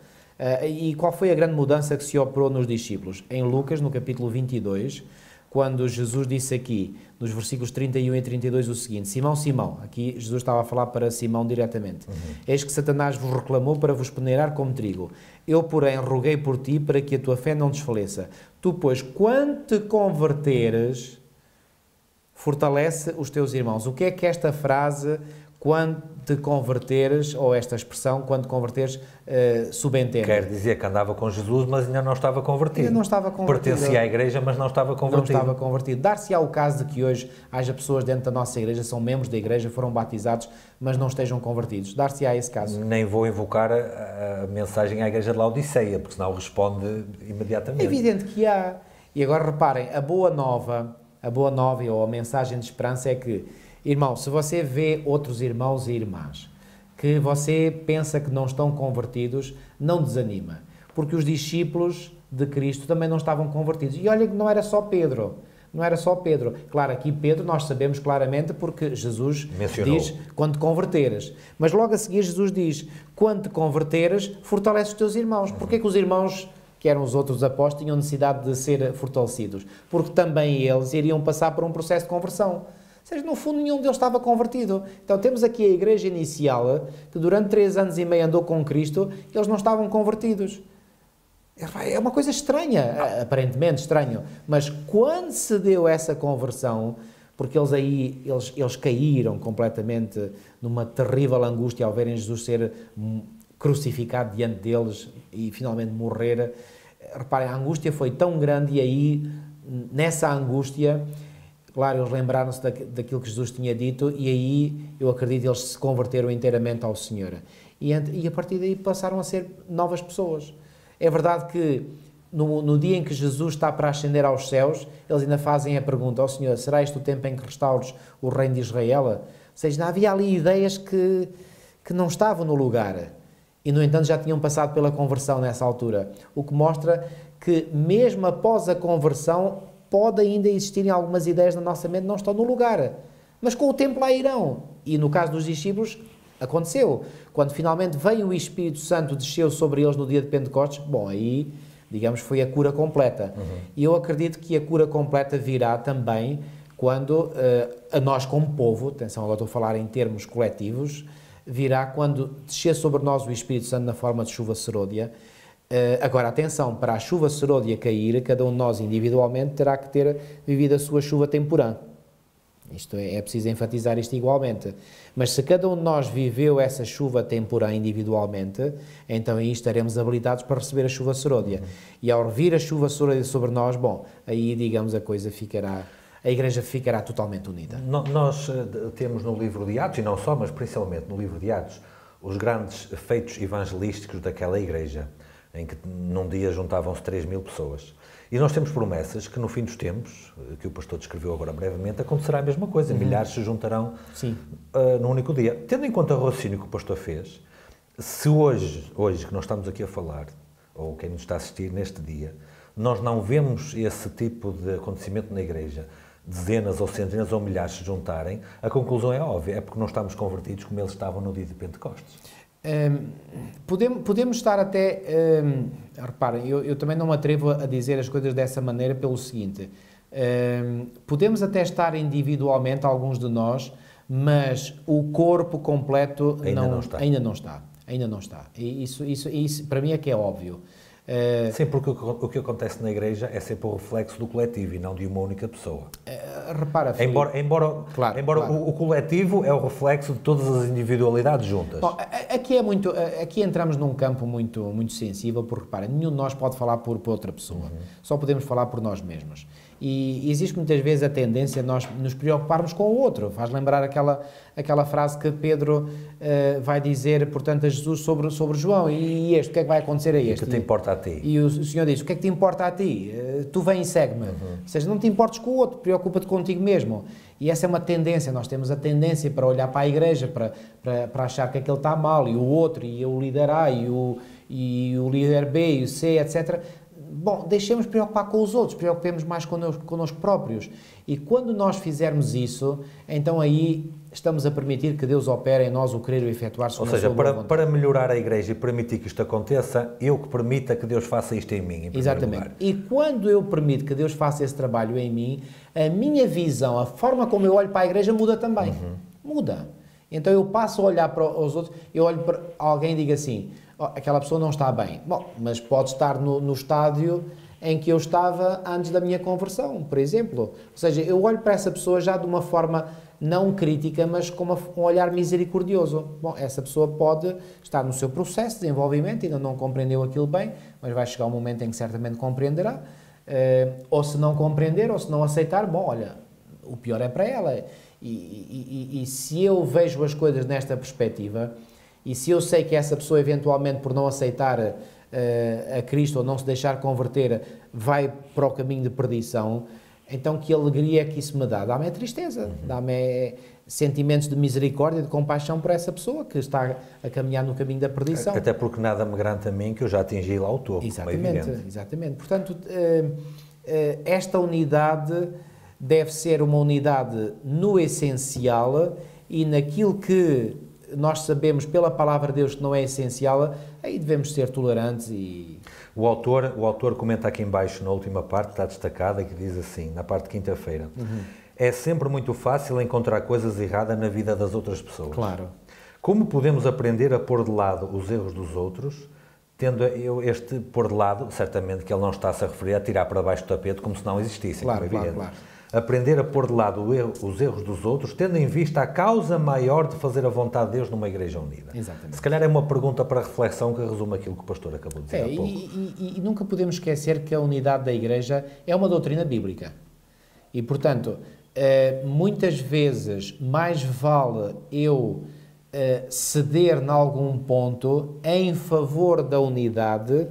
E qual foi a grande mudança que se operou nos discípulos? Em Lucas, no capítulo 22, quando Jesus disse aqui, nos versículos 31 e 32, o seguinte: Simão, Simão, aqui Jesus estava a falar para Simão diretamente, eis que Satanás vos reclamou para vos peneirar como trigo. Eu, porém, roguei por ti para que a tua fé não desfaleça. Tu, pois, quando te converteres, fortalece os teus irmãos. O que é que esta frase, quando te converteres, ou esta expressão, quando te converteres, subentende? Quer dizer que andava com Jesus, mas ainda não estava convertido. Ainda não estava convertido. Pertencia à igreja, mas não estava convertido. Não estava convertido. Dar-se-á o caso de que hoje haja pessoas dentro da nossa igreja, são membros da igreja, foram batizados, mas não estejam convertidos. Dar-se-á esse caso. Nem vou invocar a mensagem à igreja de Laodiceia, porque senão responde imediatamente. É evidente que há. E agora reparem, a boa nova ou a mensagem de esperança é que, irmão, se você vê outros irmãos e irmãs que você pensa que não estão convertidos, não desanima, porque os discípulos de Cristo também não estavam convertidos. E olha que não era só Pedro. Claro, aqui Pedro nós sabemos claramente porque Jesus mencionou. Diz, quando te converteres. Mas logo a seguir Jesus diz, quando te converteres, fortalece os teus irmãos. Porquê que os irmãos, que eram os outros apóstolos, tinham necessidade de ser fortalecidos? Porque também eles iriam passar por um processo de conversão. Ou seja, no fundo, nenhum deles estava convertido. Então, temos aqui a igreja inicial, que durante 3 anos e meio andou com Cristo, e eles não estavam convertidos. É uma coisa estranha, aparentemente estranho, mas quando se deu essa conversão, porque eles caíram completamente numa terrível angústia ao verem Jesus ser crucificado diante deles e finalmente morrer. Reparem, a angústia foi tão grande e aí, nessa angústia, claro, eles lembraram-se daquilo que Jesus tinha dito e aí, eu acredito, eles se converteram inteiramente ao Senhor. E a partir daí passaram a ser novas pessoas. É verdade que no dia em que Jesus está para ascender aos céus, eles ainda fazem a pergunta ao Senhor, será este o tempo em que restaures o reino de Israel? Ou seja, havia ali ideias que não estavam no lugar e, no entanto, já tinham passado pela conversão nessa altura, o que mostra que mesmo após a conversão pode ainda existirem algumas ideias na nossa mente que não estão no lugar, mas com o tempo lá irão. E no caso dos discípulos aconteceu, quando finalmente veio o Espírito Santo, desceu sobre eles no dia de Pentecostes, bom, aí, digamos, foi a cura completa. E eu acredito que a cura completa virá também quando a nós como povo, atenção, agora estou a falar em termos coletivos, virá quando descer sobre nós o Espírito Santo na forma de chuva serôdia. Agora, atenção, para a chuva serôdia cair, cada um de nós individualmente terá que ter vivido a sua chuva temporã. Isto é preciso enfatizar isto igualmente. Mas se cada um de nós viveu essa chuva temporã individualmente, então aí estaremos habilitados para receber a chuva serôdia. E ao vir a chuva serôdia sobre nós, bom, aí, digamos, a Igreja ficará totalmente unida. Nós temos no livro de Atos, e não só, mas principalmente no livro de Atos, os grandes feitos evangelísticos daquela Igreja, em que num dia juntavam-se 3.000 pessoas. E nós temos promessas que no fim dos tempos, que o pastor descreveu agora brevemente, acontecerá a mesma coisa. Milhares se juntarão num único dia. Tendo em conta o raciocínio que o pastor fez, se hoje que nós estamos aqui a falar, ou quem nos está a assistir neste dia, nós não vemos esse tipo de acontecimento na Igreja, dezenas ou centenas ou milhares se juntarem, a conclusão é óbvia, é porque não estamos convertidos como eles estavam no dia de Pentecostes. Podemos estar até... reparem, eu também não me atrevo a dizer as coisas dessa maneira pelo seguinte. Podemos até estar individualmente, alguns de nós, mas o corpo completo ainda não está. E isso para mim é que é óbvio. Sim, porque o que acontece na Igreja é sempre o reflexo do coletivo e não de uma única pessoa. Repara, Filipe, embora claro. O coletivo é o reflexo de todas as individualidades juntas. Bom, aqui entramos num campo muito sensível, porque repara, nenhum de nós pode falar por outra pessoa, só podemos falar por nós mesmos. E existe muitas vezes a tendência de nós nos preocuparmos com o outro. Faz lembrar aquela frase que Pedro vai dizer, portanto, a Jesus sobre João. E este, o que é que vai acontecer a este? O que te importa a ti? E o Senhor diz, o que é que te importa a ti? Tu vem e segue-me. Ou seja, não te importes com o outro, preocupa-te contigo mesmo. E essa é uma tendência, nós temos a tendência para olhar para a Igreja, para achar que aquele está mal, e o outro, e o líder A, e o líder B, e o C, etc., bom, deixemos preocupar com os outros, preocupemos mais connosco próprios. E quando nós fizermos isso, então aí estamos a permitir que Deus opere em nós o querer e o efetuar segundo a sua boa vontade. Para melhorar a Igreja e permitir que isto aconteça, eu que permita que Deus faça isto em mim, em primeiro lugar. E quando eu permito que Deus faça esse trabalho em mim, a minha visão, a forma como eu olho para a Igreja muda também. Muda. Então eu passo a olhar para os outros, eu olho para alguém e digo assim, aquela pessoa não está bem. Bom, mas pode estar no estádio em que eu estava antes da minha conversão, por exemplo. Ou seja, eu olho para essa pessoa já de uma forma não crítica, mas com um olhar misericordioso. Bom, essa pessoa pode estar no seu processo de desenvolvimento, ainda não compreendeu aquilo bem, mas vai chegar um momento em que certamente compreenderá. Ou se não compreender, ou se não aceitar, bom, olha, o pior é para ela. E se eu vejo as coisas nesta perspectiva, e se eu sei que essa pessoa, eventualmente, por não aceitar a Cristo ou não se deixar converter, vai para o caminho de perdição, então que alegria é que isso me dá? Dá-me tristeza, dá-me sentimentos de misericórdia, de compaixão por essa pessoa que está a caminhar no caminho da perdição. Até porque nada me garante a mim que eu já atingi lá o topo, Exatamente. Portanto, esta unidade deve ser uma unidade no essencial e naquilo que nós sabemos pela palavra de Deus que não é essencial, aí devemos ser tolerantes e... O autor comenta aqui em baixo, na última parte, está destacada, que diz assim, na parte de quinta-feira, é sempre muito fácil encontrar coisas erradas na vida das outras pessoas. Claro. Como podemos aprender a pôr de lado os erros dos outros, tendo este pôr de lado, certamente que ele não está-se a referir a tirar para baixo do tapete como se não existissem, claro. aprender a pôr de lado os erros dos outros, tendo em vista a causa maior de fazer a vontade de Deus numa igreja unida. Exatamente. Se calhar é uma pergunta para reflexão que resume aquilo que o pastor acabou de dizer há pouco. E nunca podemos esquecer que a unidade da igreja é uma doutrina bíblica. E, portanto, muitas vezes mais vale eu ceder em algum ponto em favor da unidade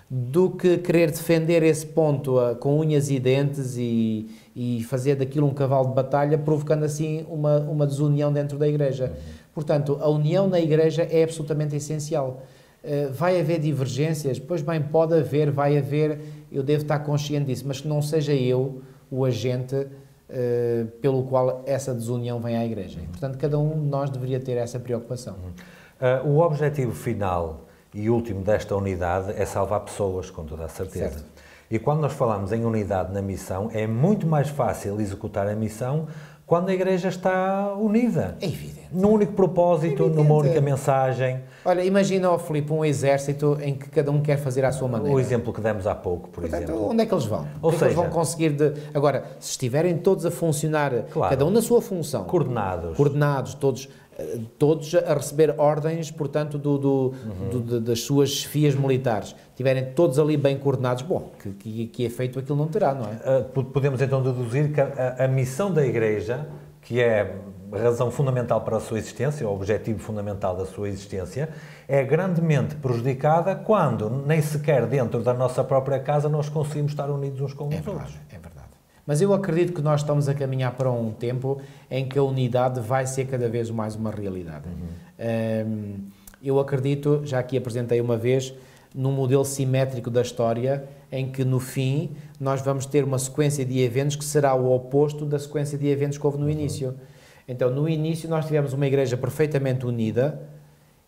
do que querer defender esse ponto com unhas e dentes e fazer daquilo um cavalo de batalha, provocando assim uma desunião dentro da igreja. Portanto, a união na igreja é absolutamente essencial. Vai haver divergências? Pois bem, pode haver, vai haver, eu devo estar consciente disso, mas que não seja eu o agente pelo qual essa desunião vem à igreja. E, portanto, cada um de nós deveria ter essa preocupação. O objetivo final e último desta unidade é salvar pessoas, com toda a certeza. Certo. E quando nós falamos em unidade na missão, é muito mais fácil executar a missão quando a igreja está unida. É evidente. Num único propósito, numa única mensagem. Olha, imagina, ó Filipe, um exército em que cada um quer fazer à sua maneira. O exemplo que demos há pouco, por exemplo. Onde é que eles vão? Ou o que é que eles vão conseguir de... Agora, se estiverem todos a funcionar, claro, cada um na sua função. Coordenados, todos a receber ordens, portanto, das suas chefias militares. Estiverem todos ali bem coordenados, bom, que efeito aquilo não terá, não é? Podemos então deduzir que a missão da Igreja, que é a razão fundamental para a sua existência, o objetivo fundamental da sua existência, é grandemente prejudicada quando nem sequer dentro da nossa própria casa nós conseguimos estar unidos uns com os outros. É verdade. Mas eu acredito que nós estamos a caminhar para um tempo em que a unidade vai ser cada vez mais uma realidade. Eu acredito, já aqui apresentei uma vez, num modelo simétrico da história, em que no fim nós vamos ter uma sequência de eventos que será o oposto da sequência de eventos que houve no início. Então, no início nós tivemos uma igreja perfeitamente unida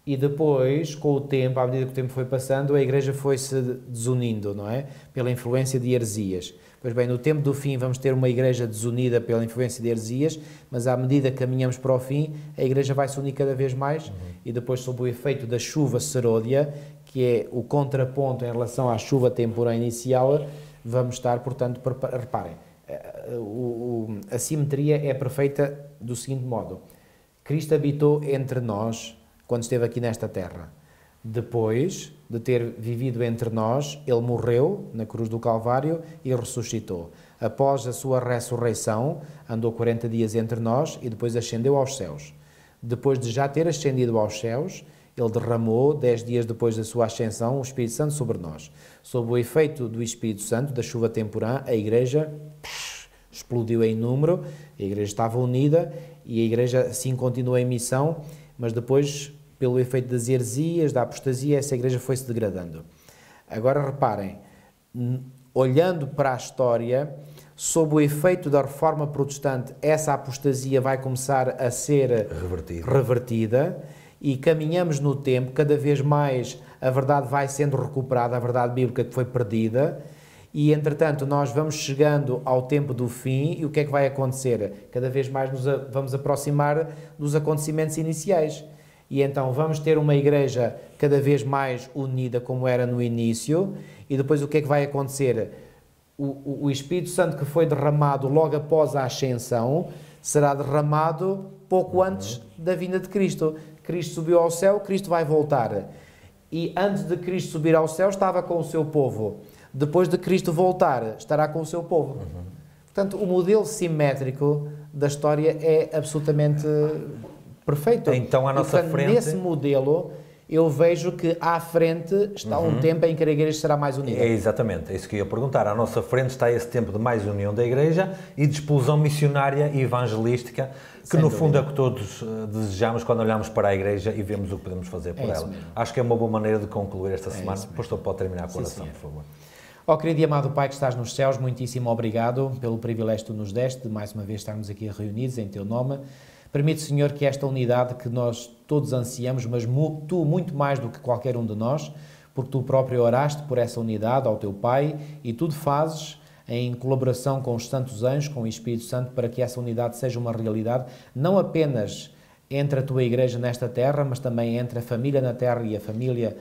e depois, com o tempo, à medida que o tempo foi passando, a igreja foi-se desunindo, não é? Pela influência de heresias. Pois bem, no tempo do fim vamos ter uma igreja desunida pela influência de heresias, mas à medida que caminhamos para o fim, a igreja vai se unir cada vez mais e depois, sob o efeito da chuva serôdia, que é o contraponto em relação à chuva temporã inicial, vamos estar, portanto, reparem, a simetria é perfeita do seguinte modo: Cristo habitou entre nós quando esteve aqui nesta terra. Depois de ter vivido entre nós, ele morreu na cruz do Calvário e ressuscitou. Após a sua ressurreição, andou 40 dias entre nós e depois ascendeu aos céus. Depois de já ter ascendido aos céus, ele derramou, 10 dias depois da sua ascensão, o Espírito Santo sobre nós. Sob o efeito do Espírito Santo, da chuva temporã, a igreja explodiu em número, a igreja estava unida e a igreja assim continua em missão, mas depois, pelo efeito das heresias, da apostasia, essa igreja foi-se degradando. Agora reparem, olhando para a história, sob o efeito da reforma protestante, essa apostasia vai começar a ser revertida e caminhamos no tempo, cada vez mais a verdade vai sendo recuperada, a verdade bíblica que foi perdida, e entretanto nós vamos chegando ao tempo do fim, e o que é que vai acontecer? Cada vez mais nos vamos aproximar dos acontecimentos iniciais. E então vamos ter uma igreja cada vez mais unida como era no início, e depois o que é que vai acontecer? O Espírito Santo que foi derramado logo após a ascensão será derramado pouco antes da vinda de Cristo. Cristo subiu ao céu, Cristo vai voltar. E antes de Cristo subir ao céu estava com o seu povo. Depois de Cristo voltar, estará com o seu povo. Portanto, o modelo simétrico da história é absolutamente perfeito. Então, à nossa frente... Nesse modelo, eu vejo que à frente está um tempo em que a igreja será mais unida. É exatamente, é isso que eu ia perguntar. À nossa frente está esse tempo de mais união da igreja e de explosão missionária e evangelística, que no fundo é o que todos desejamos quando olhamos para a igreja e vemos o que podemos fazer por ela. Mesmo. Acho que é uma boa maneira de concluir esta semana. O pastor pode terminar com a oração, por favor. Ó querido e amado Pai que estás nos céus, muitíssimo obrigado pelo privilégio que tu nos deste de mais uma vez estarmos aqui reunidos em teu nome. Permite, Senhor, que esta unidade que nós todos ansiamos, mas tu muito mais do que qualquer um de nós, porque tu próprio oraste por essa unidade ao teu Pai e tudo fazes em colaboração com os santos anjos, com o Espírito Santo, para que essa unidade seja uma realidade, não apenas entre a tua igreja nesta terra, mas também entre a família na terra e a família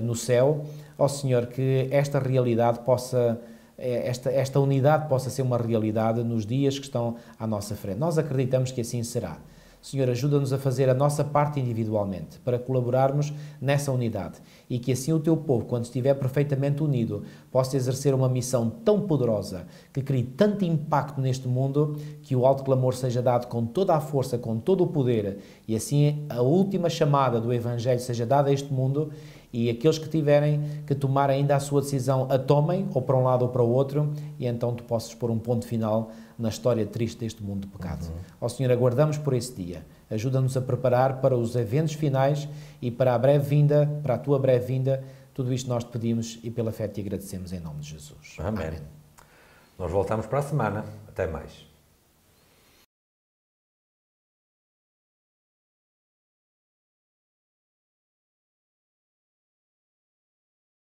no céu. Ó Senhor, que esta realidade possa esta unidade possa ser uma realidade nos dias que estão à nossa frente. Nós acreditamos que assim será. Senhor, ajuda-nos a fazer a nossa parte individualmente, para colaborarmos nessa unidade e que assim o teu povo, quando estiver perfeitamente unido, possa exercer uma missão tão poderosa, que crie tanto impacto neste mundo, que o alto clamor seja dado com toda a força, com todo o poder, e assim a última chamada do Evangelho seja dada a este mundo, e aqueles que tiverem que tomar ainda a sua decisão a tomem, ou para um lado ou para o outro, e então tu possas pôr um ponto final na história triste deste mundo de pecado. Ó Senhor, aguardamos por esse dia. Ajuda-nos a preparar para os eventos finais e para a breve vinda, para a tua breve vinda. Tudo isto nós te pedimos e pela fé te agradecemos em nome de Jesus. Amém. Nós voltamos para a semana. Até mais.